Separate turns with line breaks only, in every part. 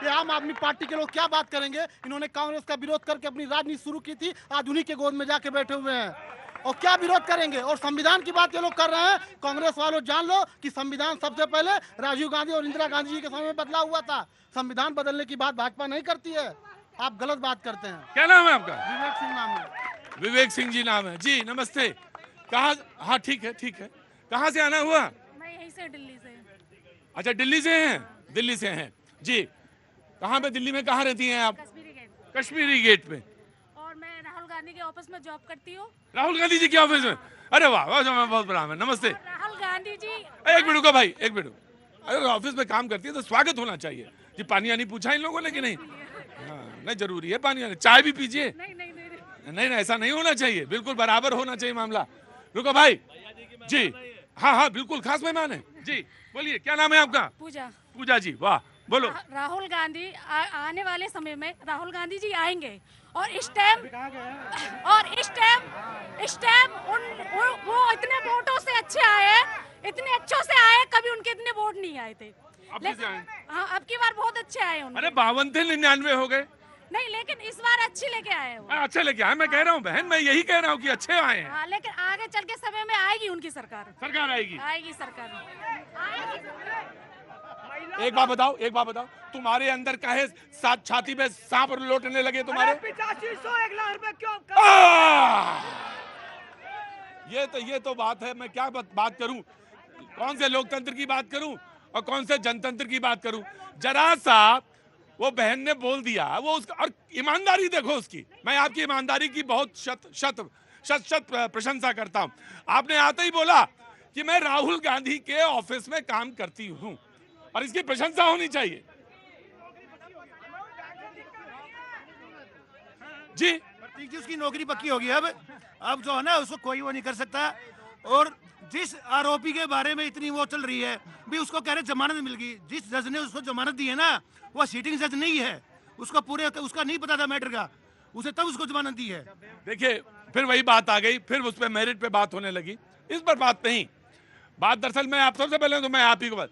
ये आम आदमी पार्टी के लोग क्या बात करेंगे? इन्होंने कांग्रेस का विरोध करके अपनी राजनीति शुरू की थी, आज उन्हीं के गोद में जाके बैठे हुए हैं और क्या विरोध करेंगे? और संविधान की बात ये लोग कर रहे हैं। कांग्रेस वालों जान लो कि संविधान सबसे पहले राजीव गांधी और इंदिरा गांधी जी के समय में बदला हुआ था। संविधान बदलने की बात भाजपा नहीं करती है, आप गलत बात करते हैं।
क्या नाम है आपका?
विवेक सिंह नाम है।
विवेक सिंह जी नाम है जी। नमस्ते। कहाँ? हाँ ठीक है ठीक है। कहाँ से आना हुआ?
मैं यहीं से, दिल्ली से।
अच्छा दिल्ली से हैं? दिल्ली से हैं जी। कहाँ पे दिल्ली में कहाँ रहती हैं आप?
कश्मीरी गेट।
कश्मीरी गेट पे।
और मैं राहुल गांधी के ऑफिस में जॉब करती हूँ।
राहुल गांधी जी के ऑफिस में? अरे वाह वाह, मैं बहुत बड़ा है। नमस्ते।
राहुल गांधी जी।
एक मिनट को भाई, एक मिनट। अगर ऑफिस में काम करती है तो स्वागत होना चाहिए जी। पानी आनी पूछा इन लोगों ने कि नहीं? हाँ नहीं, जरूरी है पानी आनी। चाय भी पीजिए।
नहीं नहीं नहीं, नहीं।
नहीं नहीं, ऐसा नहीं होना चाहिए, बिल्कुल बराबर होना चाहिए मामला। रुको भाई जी। हाँ हाँ बिल्कुल, खास मेहमान है जी। बोलिए क्या नाम है आपका?
पूजा।
पूजा जी, वाह बोलो।
राहुल गांधी आने वाले समय में राहुल गांधी जी आएंगे और इस टाइम वो इतने वोटों से अच्छे आए हैं, इतने अच्छों से आए, कभी उनके इतने वोट नहीं आए थे।
अब कैसे आए?
हाँ, अब की बार बहुत अच्छे आए उनके।
अरे 52 थे, 99 हो गए।
नहीं, लेकिन इस बार अच्छी लेके आए हैं वो।
अच्छे लेके आए, मैं कह रहा हूँ बहन, मैं यही कह रहा हूँ कि अच्छे आए हैं।
हाँ, लेकिन आगे चल के समय में आएगी उनकी सरकार।
सरकार आएगी।
आएगी सरकार।
एक बात बताओ, एक बात बताओ, तुम्हारे अंदर काहे साथ छाती में सांप लौटने लगे तुम्हारे?
8500 1 लाख रुपए क्यों?
ये तो बात है। मैं क्या बात करूं? कौन से लोकतंत्र की बात करूं और कौन से जनतंत्र की बात करूं? जरा सा वो बहन ने बोल दिया, वो उसका, और ईमानदारी देखो उसकी। मैं आपकी ईमानदारी की बहुत शत प्रशंसा करता हूं। आपने आते ही बोला कि मैं राहुल गांधी के ऑफिस में काम करती हूं और इसकी प्रशंसा होनी चाहिए जी।
प्रतीक जी, उसकी नौकरी पक्की होगी अब जो है ना, उसको कोई वो नहीं कर सकता। और जिस आरोपी के बारे में इतनी वो चल रही है भी, उसको कह रहे जमानत मिल गई। जिस जज ने उसको जमानत दी है ना, वो सीटिंग जज नहीं है, उसका नहीं पता था मैटर का, उसे तब उसको जमानत दी है।
देखिए फिर वही बात आ गई, फिर उस पर मेरिट पे बात होने लगी। इस पर बात नहीं, बात दरअसल मैं आप सबसे पहले तो मैं आप ही को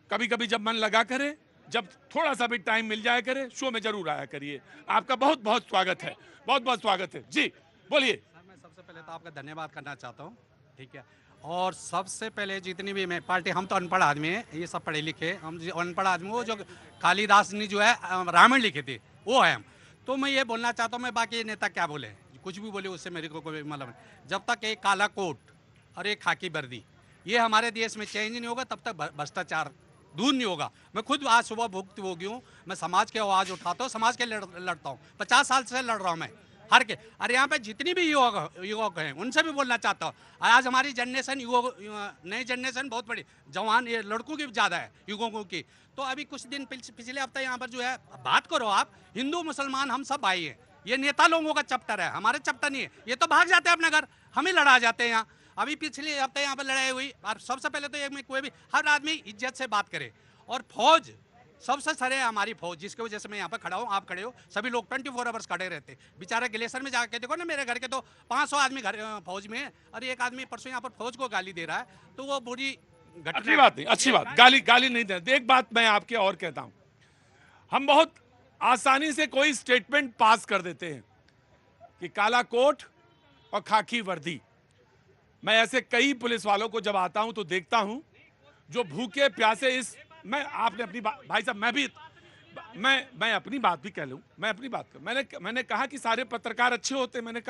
कभी कभी जब मन लगा करे, जब थोड़ा सा भी टाइम मिल जाया करे, शो में जरूर आया करिए। आपका बहुत बहुत स्वागत है, बहुत बहुत स्वागत है जी। बोलिए।
सर, मैं सबसे पहले तो आपका धन्यवाद करना चाहता हूँ, ठीक है। और सबसे पहले जितनी भी मैं पार्टी, हम तो अनपढ़ आदमी हैं, ये सब पढ़े लिखे, हम अनपढ़ आदमी, वो जो कालिदास ने जो है रामायण लिखे थे वो है हम। तो मैं ये बोलना चाहता हूँ, मैं बाकी नेता क्या बोले, कुछ भी बोले, उससे मेरे को कोई मतलब नहीं। जब तक एक काला कोट और एक खाकी वर्दी ये हमारे देश में चेंज नहीं होगा, तब तक भ्रष्टाचार दूर नहीं होगा। मैं खुद आज सुबह भुगत हो गई हूँ, मैं समाज की आवाज़ उठाता हूँ, समाज के लड़ता हूँ, 50 साल से लड़ रहा हूँ मैं हर के। और यहाँ पे जितनी भी युवक हैं उनसे भी बोलना चाहता हूँ, आज हमारी जनरेशन नई जनरेशन बहुत बड़ी जवान, ये लड़कों की ज़्यादा है युवकों की। तो अभी कुछ दिन पिछले हफ्ते यहाँ पर जो है बात करो आप, हिंदू मुसलमान हम सब भाई हैं। ये नेता लोगों का चैप्टर है, हमारे चैप्टर नहीं है। ये तो भाग जाते हैं अपने घर, हम ही लड़ा जाते हैं यहाँ। अभी पिछले हफ्ते यहाँ पर लड़ाई हुई। और सबसे पहले तो एक कोई भी हर आदमी इज्जत से बात करे, और फौज सबसे सरे है हमारी फौज, जिसकी वजह से मैं यहाँ पर खड़ा हूँ, आप खड़े हो, सभी लोग 24 आवर्स खड़े रहते। बेचारे ग्लेशियर में जाके देखो ना, मेरे घर के तो 500 आदमी घर फौज में है, और एक आदमी परसों यहाँ पर फौज को गाली दे रहा है, तो वो बुरी घटना।
अच्छी बात नहीं, अच्छी बात, गाली नहीं देते। एक बात मैं आपके और कहता हूं, हम बहुत आसानी से कोई स्टेटमेंट पास कर देते हैं कि काला कोट और खाकी वर्दी। मैं ऐसे कई पुलिस वालों को जब आता हूं तो देखता हूं जो भूखे प्यासे मैं आपने अपनी भाई साहब, मैं अपनी बात भी कह लूं, मैं अपनी बात कर, मैंने कहा कि सारे पत्रकार अच्छे होते, मैंने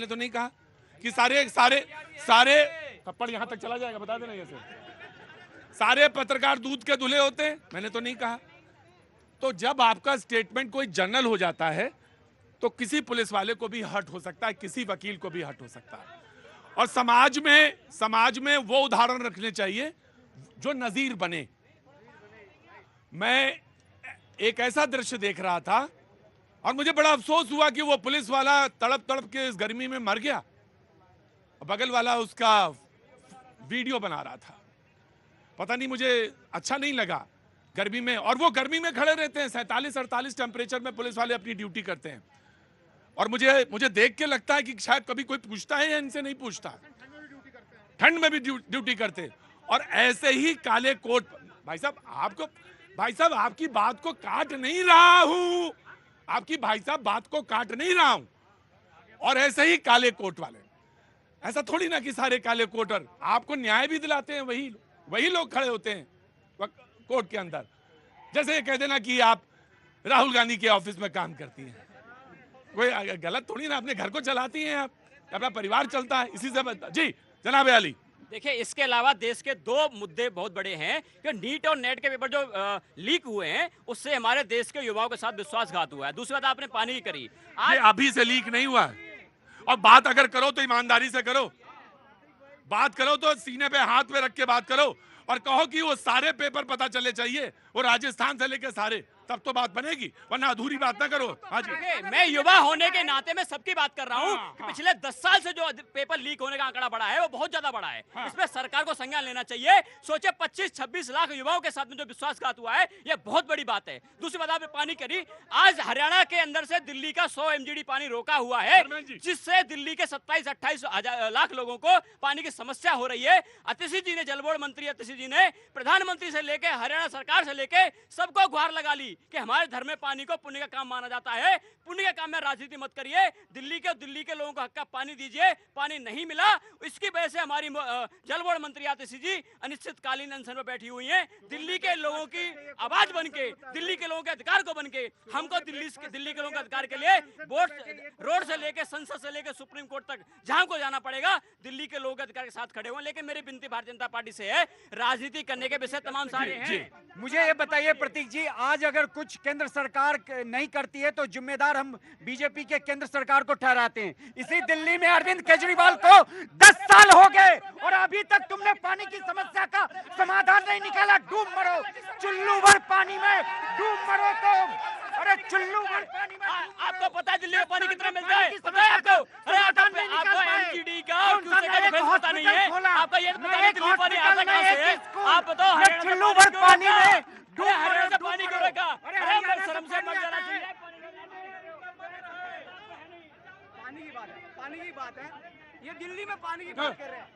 तो नहीं कहा कि सारे थप्पड़ यहां तक चला जाएगा, बता देना ऐसे, सारे पत्रकार दूध के धुले होते, मैंने तो नहीं कहा। तो जब आपका स्टेटमेंट कोई जनरल हो जाता है तो किसी पुलिस वाले को भी हर्ट हो सकता है, किसी वकील को भी हर्ट हो सकता है। और समाज में वो उदाहरण रखने चाहिए जो नजीर बने। मैं एक ऐसा दृश्य देख रहा था और मुझे बड़ा अफसोस हुआ कि वो पुलिस वाला तड़प के इस गर्मी में मर गया, बगल वाला उसका वीडियो बना रहा था। पता नहीं, मुझे अच्छा नहीं लगा गर्मी में, और वो गर्मी में खड़े रहते हैं, 47-48 टेम्परेचर में पुलिस वाले अपनी ड्यूटी करते हैं। और मुझे देख के लगता है कि शायद कभी कोई पूछता है या इनसे नहीं पूछता, ठंड में भी ड्यूटी करते। और ऐसे ही काले कोट, भाई साहब आपको भाई साहब आपकी बात को काट नहीं रहा हूं, आपकी भाई साहब बात को काट नहीं रहा हूं। और ऐसे ही काले कोट वाले, ऐसा थोड़ी ना कि सारे काले कोटर आपको न्याय भी दिलाते हैं, वही लोग खड़े होते हैं कोर्ट के अंदर। जैसे ये कह देना कि आप राहुल गांधी के ऑफिस में काम करती हैं, कोई गलत थोड़ी ना, अपने घर को चलाती हैं आप, अपना परिवार चलता है इसी से। जी जनाब अली।
देखिए, इसके अलावा देश के दो मुद्दे बहुत बड़े हैं कि नीट और नेट के पेपर जो लीक हुए हैं उससे हमारे देश के युवाओं के साथ विश्वासघात हुआ है। दूसरी बात आपने पानी की करी,
आज अभी से लीक नहीं हुआ है, और बात अगर करो तो ईमानदारी से करो, बात करो तो सीने पे हाथ पे रख के बात करो और कहो कि वो सारे पेपर पता चले चाहिए, वो राजस्थान से लेके सारे, तब तो बात बनेगी, वरना अधूरी बात ना करो। हाँ जी,
मैं युवा होने के नाते में सबकी बात कर रहा हूँ कि पिछले 10 साल से जो पेपर लीक होने का आंकड़ा बढ़ा है वो बहुत ज्यादा बढ़ा है। इसमें सरकार को संज्ञान लेना चाहिए। सोचे 25-26 लाख युवाओं के साथ में जो विश्वासघात हुआ है, ये बहुत बड़ी बात है। दूसरी बात आपने पानी करी, आज हरियाणा के अंदर से दिल्ली का 100 MGD पानी रोका हुआ है, जिससे दिल्ली के 27-28 लाख लोगों को पानी की समस्या हो रही है। अतिशी जी ने, जल बोर्ड मंत्री अतिशी जी ने प्रधानमंत्री से लेके हरियाणा सरकार से लेके सबको गुहार लगा ली कि हमारे धर्म में पानी को पुण्य का काम माना जाता है, पुण्य के काम में राजनीति मत करिए, दिल्ली के लोगों को हक का पानी दीजिए। पानी नहीं मिला, इसकी वजह से हमारी जल बोर्ड मंत्री आतिशी जी अनिश्चितकालीन अनशन पर बैठी हुई हैं। दिल्ली के लोगों की आवाज बनके, दिल्ली के लोगों के अधिकार को बनके, हमको दिल्ली के लोगों के अधिकार के लिए रोड से लेके संसद से लेके सुप्रीम कोर्ट तक जहां को जाना पड़ेगा, दिल्ली के लोगों के अधिकार के साथ खड़े हुए। लेकिन मेरी विनती भारतीय जनता पार्टी से है, राजनीति करने के विषय तमाम सारे हैं।
मुझे ये बताइए प्रतीक जी, आज अगर कुछ केंद्र सरकार नहीं करती है तो जिम्मेदार हम बीजेपी के केंद्र सरकार को ठहराते हैं। इसी दिल्ली में अरविंद केजरीवाल को 10 साल हो गए और अभी तक तुमने पानी की समस्या का समाधान नहीं निकाला। डूब मरो, चुल्लू भर पानी में डूब मरो तुम। अरे चुल्लू भर पानी में।
आपको पता है दिल्ली में पानी कितना मिलता है? पता है आपको? अरे आपको MGD का और दूसरे का डिफरेंस पता नहीं है। आपको ये पता है दिल्ली पानी आता कहां से है? आप बताओ,
चुल्लू भर पानी में
हरियाणा से पानी क्यों रखा? अरे शर्म से मर जाना चाहिए।
पानी की बात है, ये दिल्ली में पानी की बात कर रहे हैं।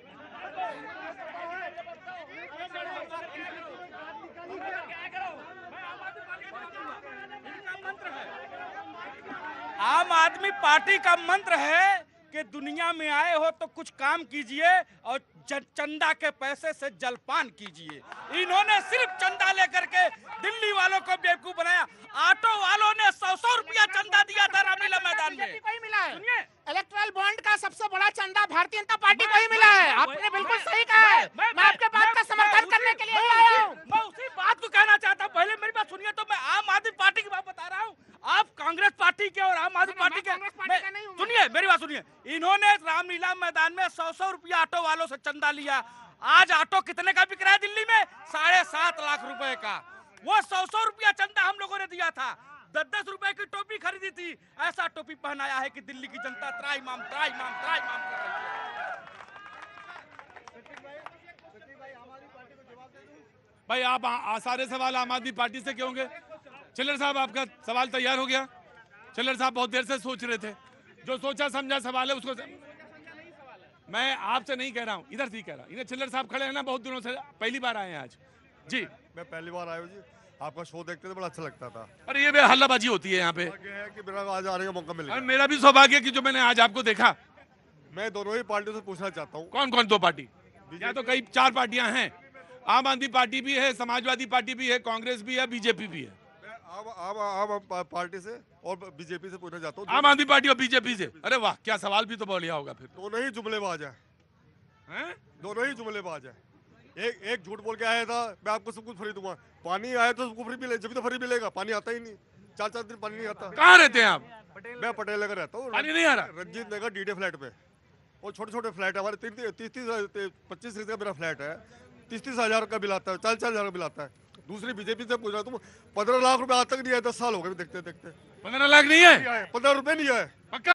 आम आदमी पार्टी का मंत्र है कि दुनिया में आए हो तो कुछ काम कीजिए और चंदा के पैसे से जलपान कीजिए। इन्होंने सिर्फ चंदा लेकर के दिल्ली वालों को बेवकूफ बनाया। ऑटो वालों ने 100 रुपया चंदा दिया था रामलीला मैदान में।
मिला है इलेक्ट्रल बॉन्ड का सबसे बड़ा चंदा भारतीय जनता पार्टी को ही मिला है। आपने बिल्कुल सही कहा है। मैं आपके बात का समर्थन करने के लिए आया हूँ।
मैं उसी बात को कहना चाहता हूँ। पहले मेरी बात सुनिए, तो मैं आम आदमी पार्टी की बात बता रहा हूँ। आप कांग्रेस पार्टी के और आम आदमी पार्टी के, सुनिए मेरी बात सुनिए। इन्होंने रामलीला मैदान में 100 रुपया ऑटो वालों से चंदा लिया। आज ऑटो कितने का बिक रहा है दिल्ली में? 7.5 लाख रुपए का। वो 100 रुपया चंदा हम लोगों ने दिया था। 10-10 रुपए की टोपी खरीदी थी। ऐसा टोपी पहनाया है कि दिल्ली की जनता त्राहिमाम कर रही है।
भाई आप सारे सवाल आम आदमी पार्टी से क्यों होंगे? चिल्लर साहब आपका सवाल तैयार हो गया? चिल्लर साहब बहुत देर से सोच रहे थे, जो सोचा समझा सवाल है उसको मैं आपसे नहीं कह रहा हूँ, इधर से ही कह रहा हूँ। इन्हें चिल्लर साहब खड़े हैं ना, बहुत दिनों से, पहली बार आए हैं आज। जी
मैं पहली बार आया हूँ जी। आपका शो देखते थे, बड़ा अच्छा लगता था।
अरे ये हल्लाबाजी होती है यहाँ पे।
है कि मेरा आज आने का मौका मिलेगा।
मेरा भी सौभाग्य कि जो मैंने आज आपको देखा।
मैं दोनों ही पार्टियों से पूछना चाहता हूँ।
कौन कौन? 2 पार्टी, या तो कई 4 पार्टियां हैं। आम आदमी पार्टी भी है, समाजवादी पार्टी भी है, कांग्रेस भी है, बीजेपी भी है।
आम पार्टी से और बीजेपी से पूछना चाहता हूँ।
आम आदमी पार्टी और बीजेपी से? अरे वाह, क्या सवाल भी तो बढ़िया होगा फिर।
दोनों ही जुमलेबाज है, दोनों ही जुमलेबाज है। एक झूठ बोल के आया था, मैं आपको सब कुछ फ्री दूंगा। पानी आया तो सबको फ्री मिले, जब तो फ्री मिलेगा। पानी आता ही नहीं, 4-4 दिन पानी नहीं आता।
कहाँ रहते हैं आप?
मैं पटेल नगर रहता हूँ।
पानी नहीं आ रहा?
रंजीत नगर डीडे फ्लैट पे। और छोटे फ्लैट है हमारे। 30-25 का मेरा फ्लैट है। 30 हजार का बिल आता है, 40 हजार का बिल आता है। दूसरी बीजेपी से पूछ रहा तुम 15 लाख रुपए आज तक नहीं आया। 10 साल हो गए देखते देखते।
15 लाख नहीं है?
15 रुपए नहीं आए।
पक्का?